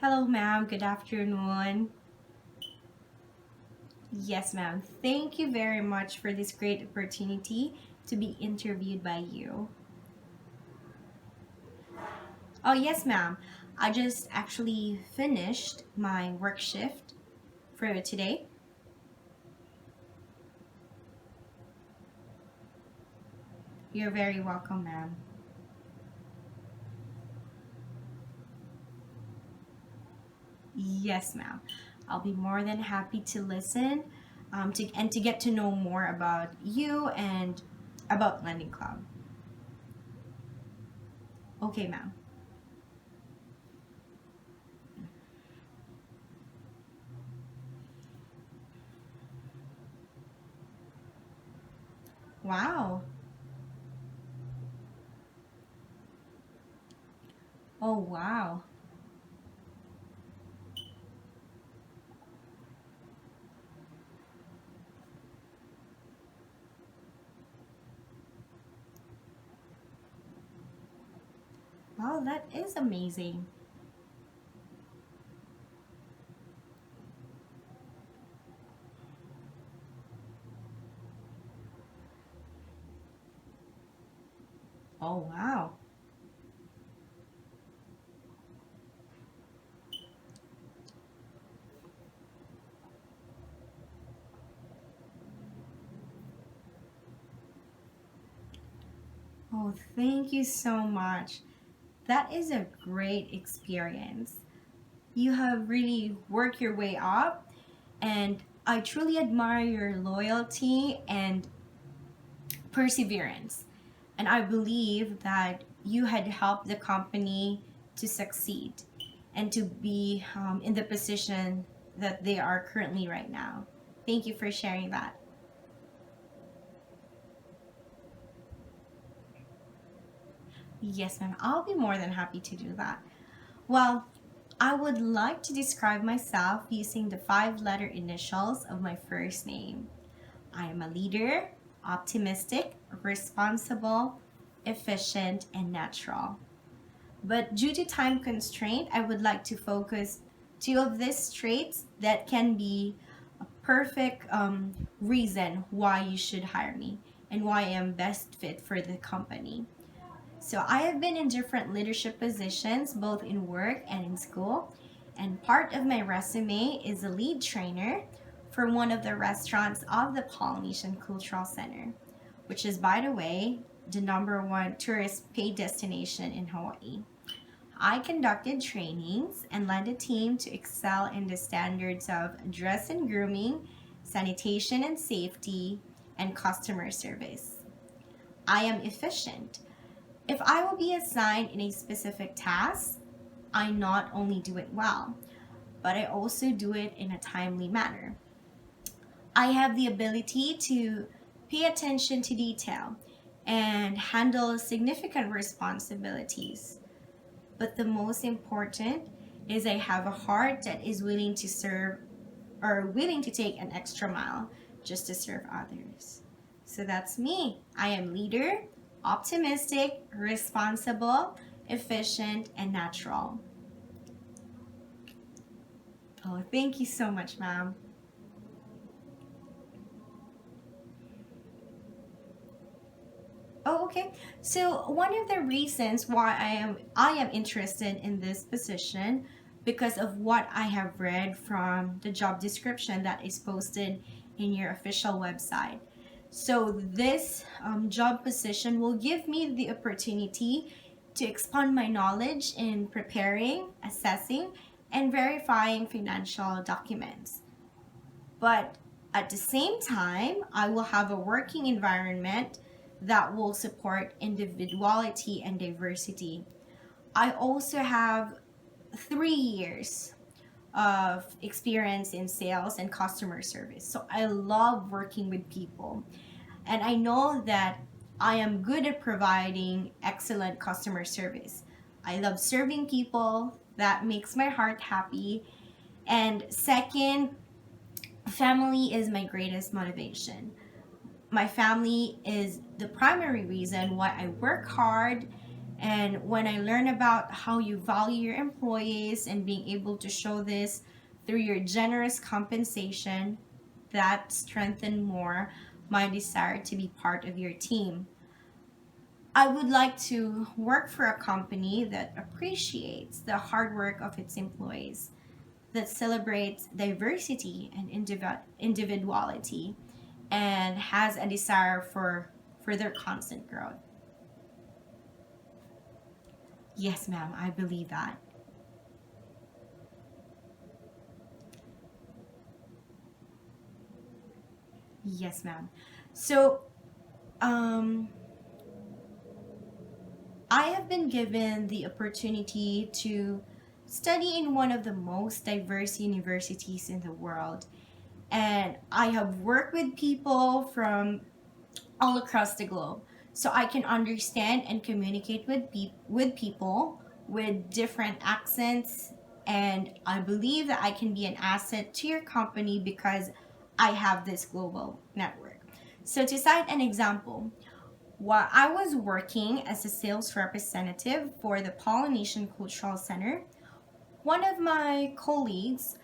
Hello, ma'am. Good afternoon. Yes, ma'am. Thank you very much for this great opportunity to be interviewed by you. Oh, yes, ma'am. I just actually finished my work shift for today. You're very welcome, ma'am. Yes, ma'am. I'll be more than happy to listen and to get to know more about you and about Lending Club. Okay, ma'am. Wow. Oh, wow. Wow, that is amazing. Oh, wow. Oh, thank you so much. That is a great experience. You have really worked your way up, and I truly admire your loyalty and perseverance. And I believe that you had helped the company to succeed and to be in the position that they are currently right now. Thank you for sharing that. Yes, ma'am. I'll be more than happy to do that. Well, I would like to describe myself using the five-letter initials of my first name. I am a leader, optimistic, responsible, efficient, and natural. But due to time constraint, I would like to focus two of these traits that can be a perfect reason why you should hire me and why I am best fit for the company. So I have been in different leadership positions, both in work and in school. And part of my resume is a lead trainer for one of the restaurants of the Polynesian Cultural Center, which is, by the way, the number one tourist paid destination in Hawaii. I conducted trainings and led a team to excel in the standards of dress and grooming, sanitation and safety, and customer service. I am efficient. If I will be assigned in a specific task, I not only do it well, but I also do it in a timely manner. I have the ability to pay attention to detail and handle significant responsibilities. But the most important is I have a heart that is willing to serve or willing to take an extra mile just to serve others. So that's me. I am leader, optimistic, responsible, efficient, and natural. Oh, thank you so much, ma'am. Oh, okay. So one of the reasons why I am interested in this position because of what I have read from the job description that is posted in your official website. So this job position will give me the opportunity to expand my knowledge in preparing, assessing, and verifying financial documents. But at the same time, I will have a working environment that will support individuality and diversity. I also have 3 years of experience in sales and customer service. So I love working with people. And I know that I am good at providing excellent customer service. I love serving people. That makes my heart happy. And second, family is my greatest motivation. My family is the primary reason why I work hard And when I learn about how you value your employees and being able to show this through your generous compensation, that strengthened more my desire to be part of your team. I would like to work for a company that appreciates the hard work of its employees, that celebrates diversity and individuality, and has a desire for further constant growth. Yes, ma'am, I believe that. Yes, ma'am. So, um, I have been given the opportunity to study in one of the most diverse universities in the world. And I have worked with people from all across the globe. So I can understand and communicate with people with different accents. And I believe that I can be an asset to your company because I have this global network. So, to cite an example, while I was working as a sales representative for the Polynesian Cultural Center, one of my colleagues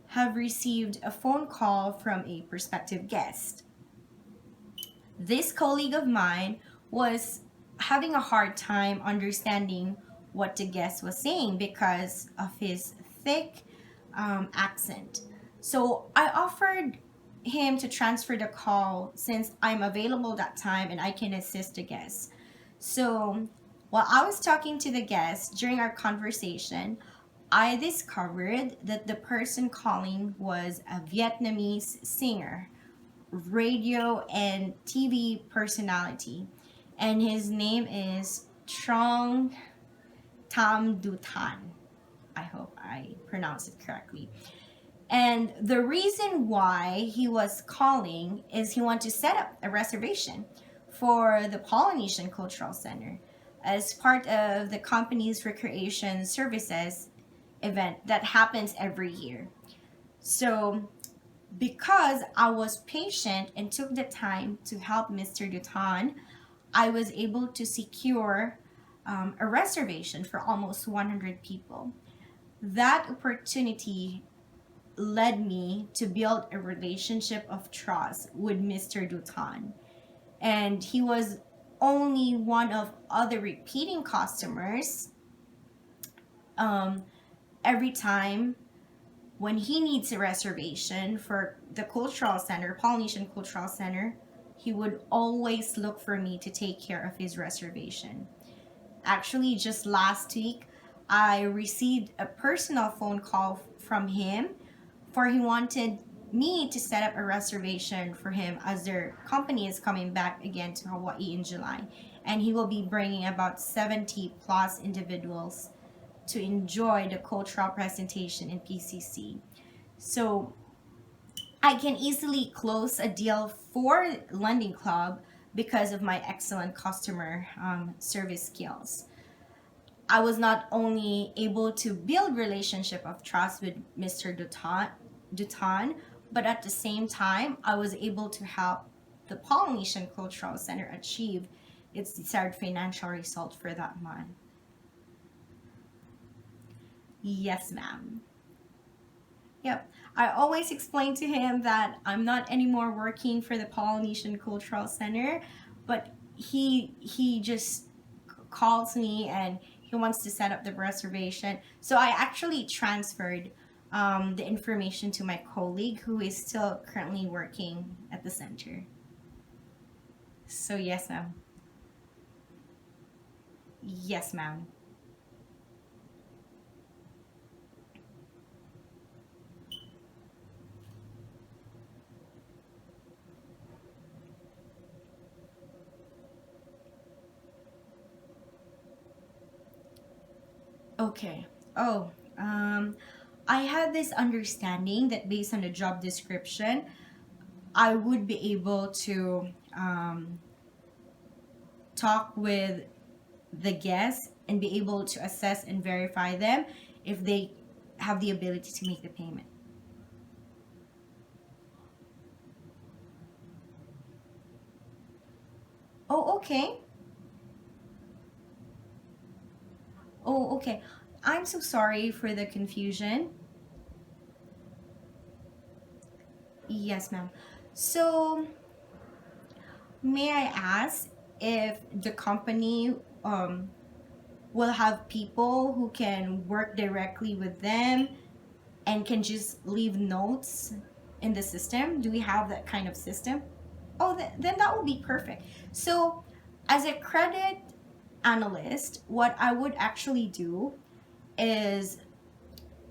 have received a phone call from a prospective guest. This colleague of mine was having a hard time understanding what the guest was saying because of his thick accent. So I offered him to transfer the call since I'm available that time and I can assist the guest. So while I was talking to the guest during our conversation, I discovered that the person calling was a Vietnamese singer, radio and TV personality, and his name is Trong Tam Dutan. I hope I pronounced it correctly. And the reason why he was calling is he wanted to set up a reservation for the Polynesian Cultural Center as part of the company's recreation services event that happens every year. So because I was patient and took the time to help Mr. Dutan, I was able to secure a reservation for almost 100 people. That opportunity led me to build a relationship of trust with Mr. Dutan. And he was only one of other repeating customers. Um, every time when he needs a reservation for the cultural center, Polynesian Cultural Center, he would always look for me to take care of his reservation. Actually, just last week, I received a personal phone call from him for he wanted me to set up a reservation for him as their company is coming back again to Hawaii in July. And he will be bringing about 70 plus individuals to enjoy the cultural presentation in PCC. So I can easily close a deal for Lending Club because of my excellent customer service skills. I was not only able to build relationship of trust with Mr. Dutan, but at the same time, I was able to help the Polynesian Cultural Center achieve its desired financial result for that month. Yes, ma'am. Yep. I always explain to him that I'm not anymore working for the Polynesian Cultural Center, but he just calls me and he wants to set up the reservation. So I actually transferred the information to my colleague who is still currently working at the center. So yes, ma'am. Yes, ma'am. Okay. Oh, I had this understanding that based on the job description, I would be able to talk with the guests and be able to assess and verify them if they have the ability to make the payment. Oh, okay. Oh, okay. I'm so sorry for the confusion. Yes, ma'am. So, may I ask if the company um, will have people who can work directly with them and can just leave notes in the system? Do we have that kind of system? Oh, then that will be perfect. So, as a credit analyst, what I would actually do is,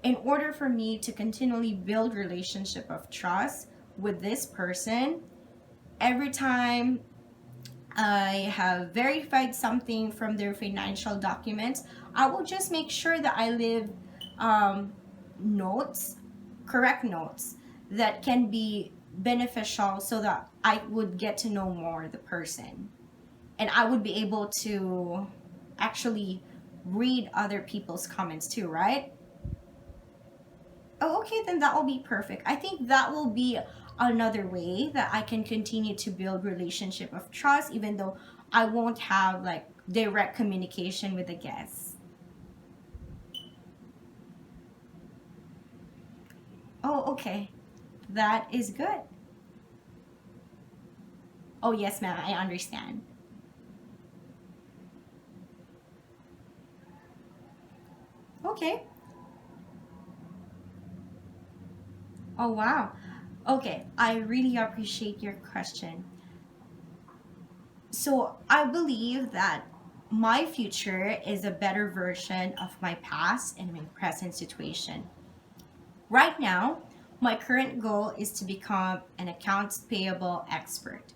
in order for me to continually build relationship of trust with this person, every time I have verified something from their financial documents, I will just make sure that I leave um, notes, correct notes that can be beneficial so that I would get to know more the person. And I would be able to actually read other people's comments too, right? Oh, okay, then that will be perfect. I think that will be another way that I can continue to build relationship of trust, even though I won't have like direct communication with the guests. Oh, okay. That is good. Oh, yes, ma'am, I understand. Okay. Oh, wow. Okay, I really appreciate your question. So, I believe that my future is a better version of my past and my present situation. Right now, my current goal is to become an accounts payable expert.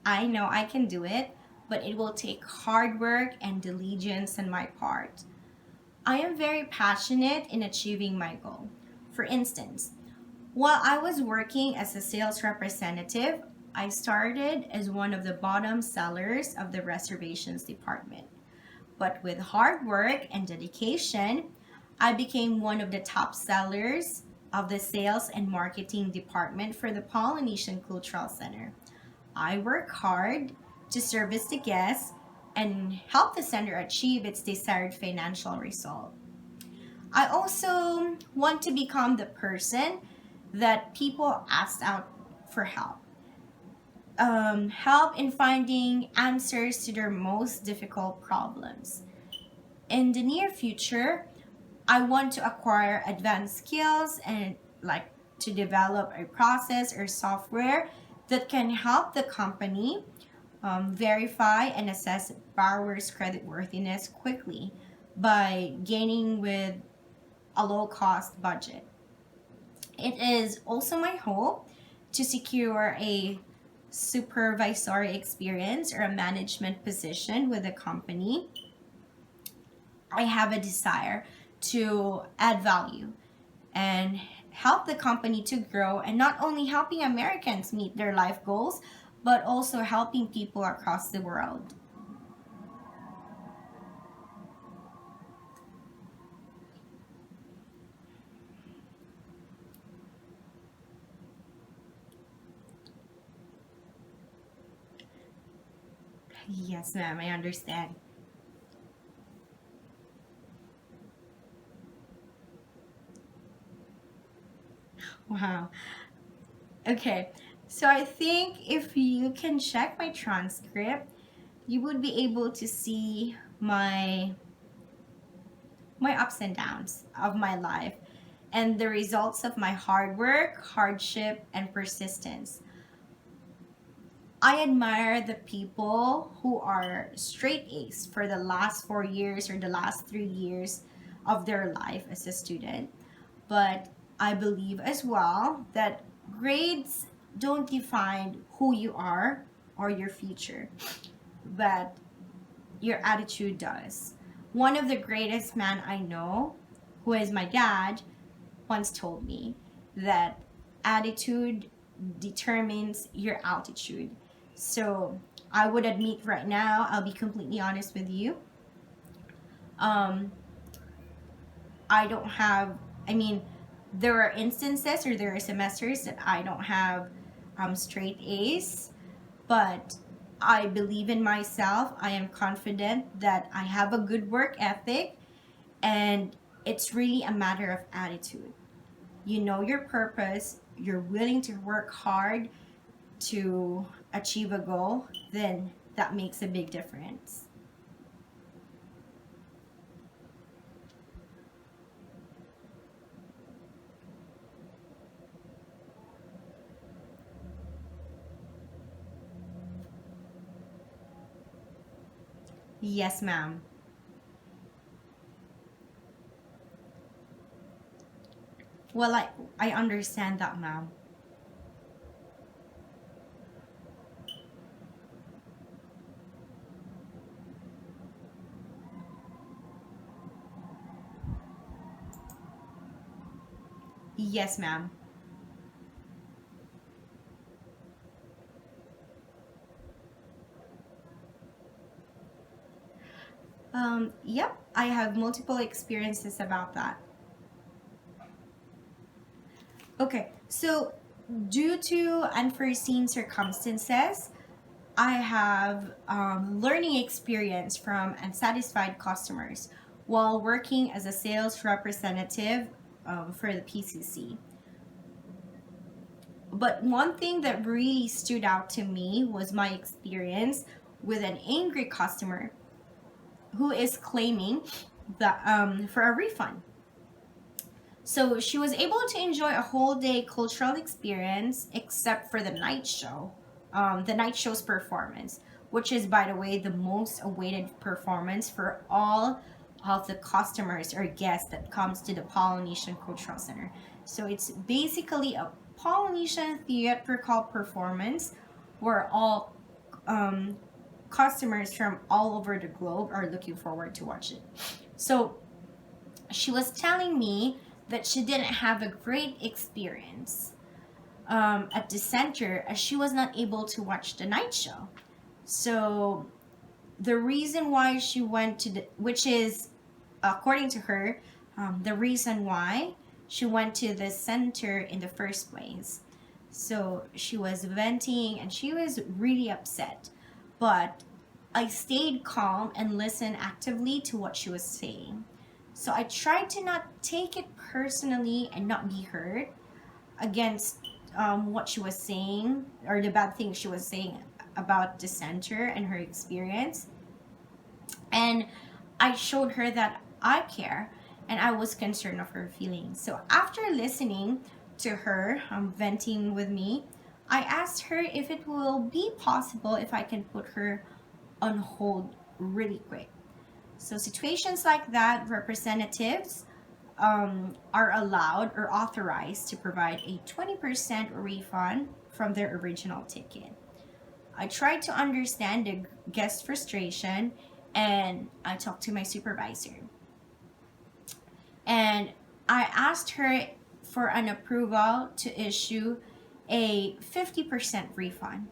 I know I can do it, but it will take hard work and diligence on my part. I am very passionate in achieving my goal. For instance, while I was working as a sales representative, I started as one of the bottom sellers of the reservations department. But with hard work and dedication, I became one of the top sellers of the sales and marketing department for the Polynesian Cultural Center. I work hard to service the guests and help the center achieve its desired financial result. I also want to become the person that people ask out for help. Help in finding answers to their most difficult problems. In the near future, I want to acquire advanced skills and like to develop a process or software that can help the company verify and assess borrowers' creditworthiness quickly by gaining with a low cost budget. It is also my hope to secure a supervisory experience or a management position with a company. I have a desire to add value and help the company to grow, and not only helping Americans meet their life goals, but also helping people across the world. Yes, ma'am, I understand. Wow. Okay. So I think if you can check my transcript, you would be able to see my ups and downs of my life and the results of my hard work, hardship, and persistence. I admire the people who are straight A's for the last 4 years or the last 3 years of their life as a student. But I believe as well that grades don't define who you are or your future, but your attitude does. One of the greatest men I know, who is my dad, once told me that attitude determines your altitude. So I would admit right now, I'll be completely honest with you. Um, I don't have, I mean, there are instances or there are semesters that I don't have straight A's, but I believe in myself. I am confident that I have a good work ethic And it's really a matter of attitude. You know your purpose, you're willing to work hard to achieve a goal, then that makes a big difference. Yes, ma'am. Well, I understand that, ma'am. Yes, ma'am. Yep, I have multiple experiences about that. Okay, so due to unforeseen circumstances, I have learning experience from unsatisfied customers while working as a sales representative for the PCC. But one thing that really stood out to me was my experience with an angry customer who is claiming that for a refund. So she was able to enjoy a whole day cultural experience except for the night show's performance, which is, by the way, the most awaited performance for all of the customers or guests that comes to the Polynesian Cultural Center. So it's basically a Polynesian theatrical performance where all um, customers from all over the globe are looking forward to watch it. So she was telling me that she didn't have a great experience at the center as she was not able to watch the night show. So the reason why she went to the, which is according to her, the reason why she went to the center in the first place. So she was venting and she was really upset. But I stayed calm and listened actively to what she was saying. So I tried to not take it personally and not be hurt against what she was saying or the bad things she was saying about the center and her experience. And I showed her that I care and I was concerned of her feelings. So after listening to her venting with me, I asked her if it will be possible if I can put her on hold really quick. So situations like that, representatives are allowed or authorized to provide a 20% refund from their original ticket. I tried to understand the guest frustration and I talked to my supervisor. And I asked her for an approval to issue a 50% refund.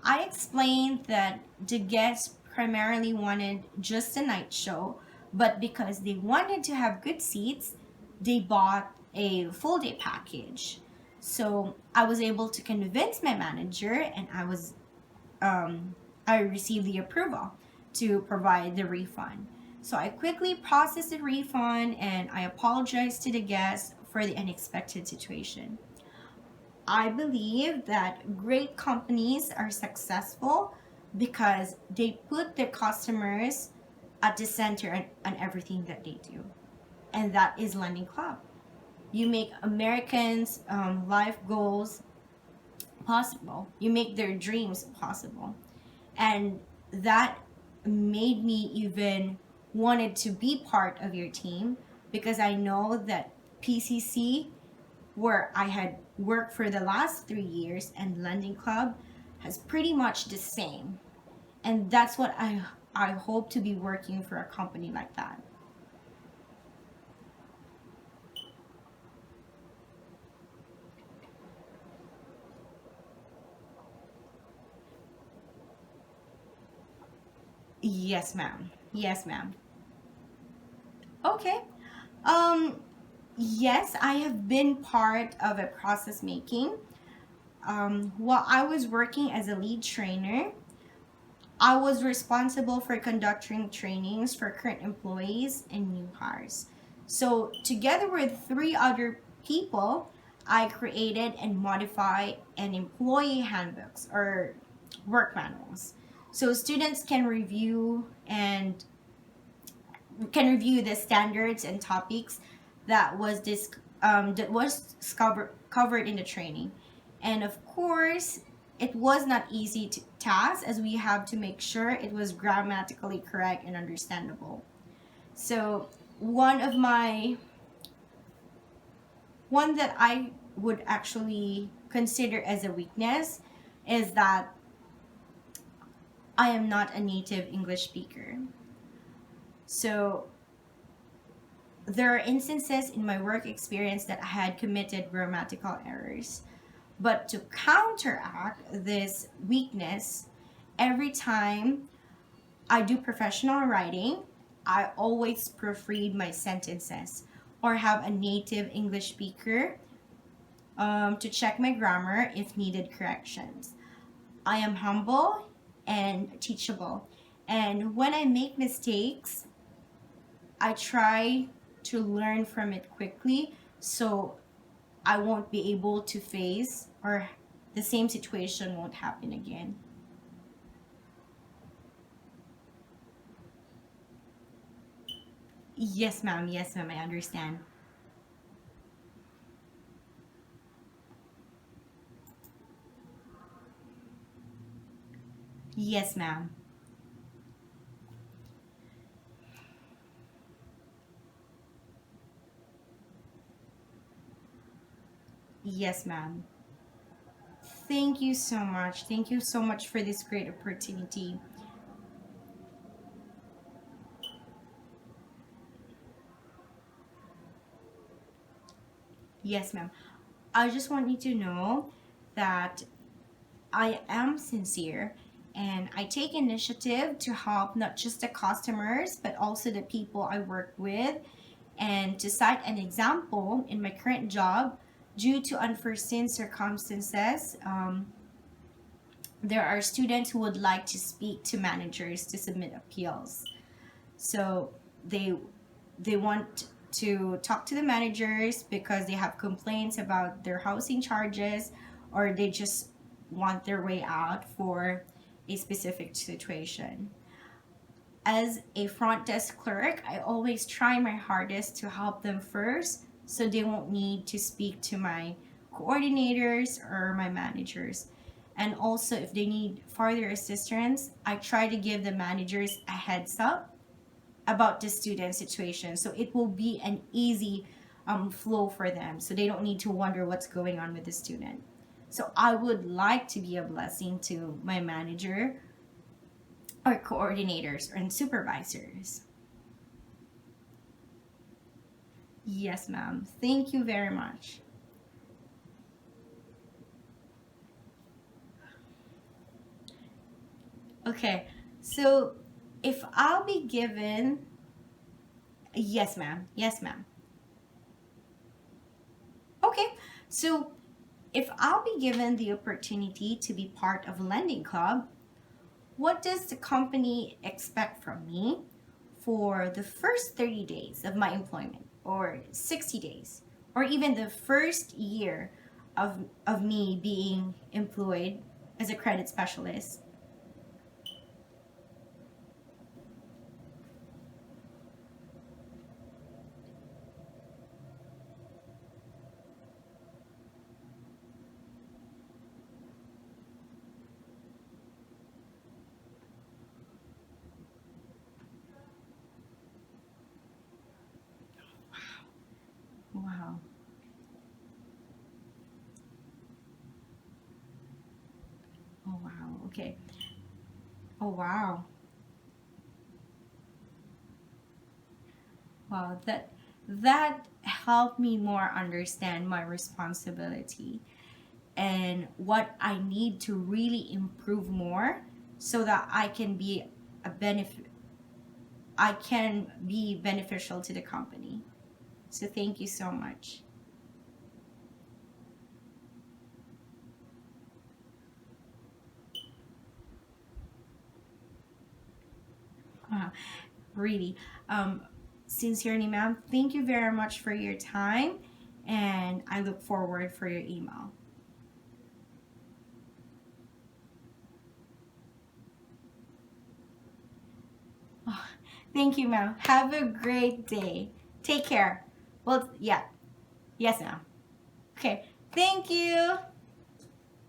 I explained that the guests primarily wanted just a night show, but because they wanted to have good seats, they bought a full day package. So I was able to convince my manager, and I received the approval to provide the refund. So I quickly processed the refund and I apologized to the guests for the unexpected situation. I believe that great companies are successful because they put their customers at the center on everything that they do. And that is Lending Club. You make Americans' life goals possible, you make their dreams possible. And that made me even wanted to be part of your team because I know that PCC, where I had worked for the last 3 years, and Lending Club has pretty much the same. And that's what I hope to be working for a company like that. Yes, ma'am. Yes, ma'am. Okay. Um, yes, I have been part of a process making. While I was working as a lead trainer, I was responsible for conducting trainings for current employees and new hires. So, together with three other people, I created and modified an employee handbooks or work manuals. So students can review the standards and topics that was covered in the training. And of course, it was not easy to task as we have to make sure it was grammatically correct and understandable. So one of my one that I would actually consider as a weakness is that I am not a native English speaker. So there are instances in my work experience that I had committed grammatical errors. But to counteract this weakness, every time I do professional writing, I always proofread my sentences or have a native English speaker to check my grammar if needed corrections. I am humble and teachable. And when I make mistakes, I try to learn from it quickly so I won't be able to face or the same situation won't happen again. Yes, ma'am. Yes, ma'am. I understand. Yes, ma'am. Yes, ma'am. Thank you so much. Thank you so much for this great opportunity. Yes, ma'am. I just want you to know that I am sincere and I take initiative to help not just the customers but also the people I work with. And to cite an example, in my current job, due to unforeseen circumstances, there are students who would like to speak to managers to submit appeals. So they they want to talk to the managers because they have complaints about their housing charges or they just want their way out for a specific situation. As a front desk clerk, I always try my hardest to help them first so they won't need to speak to my coordinators or my managers. And also, if they need further assistance, I try to give the managers a heads up about the student situation so it will be an easy flow for them so they don't need to wonder what's going on with the student. So I would like to be a blessing to my manager or coordinators and supervisors. Yes, ma'am. Thank you very much. Okay, so if I'll be given, yes, ma'am. Yes, ma'am. Okay, so if I'll be given the opportunity to be part of a lending club, what does the company expect from me for the first 30 days of my employment, or 60 days, or even the first year of me being employed as a credit specialist? Wow. Oh, wow. Okay. Oh, wow. Wow. That helped me more understand my responsibility and what I need to really improve more so that a benefit I can be beneficial to the company. So thank you so much. really. Sincerely, ma'am, thank you very much for your time, and I look forward for your email. Oh, thank you, ma'am. Have a great day. Take care. Well, yeah. Yes, ma'am. Okay. Thank you.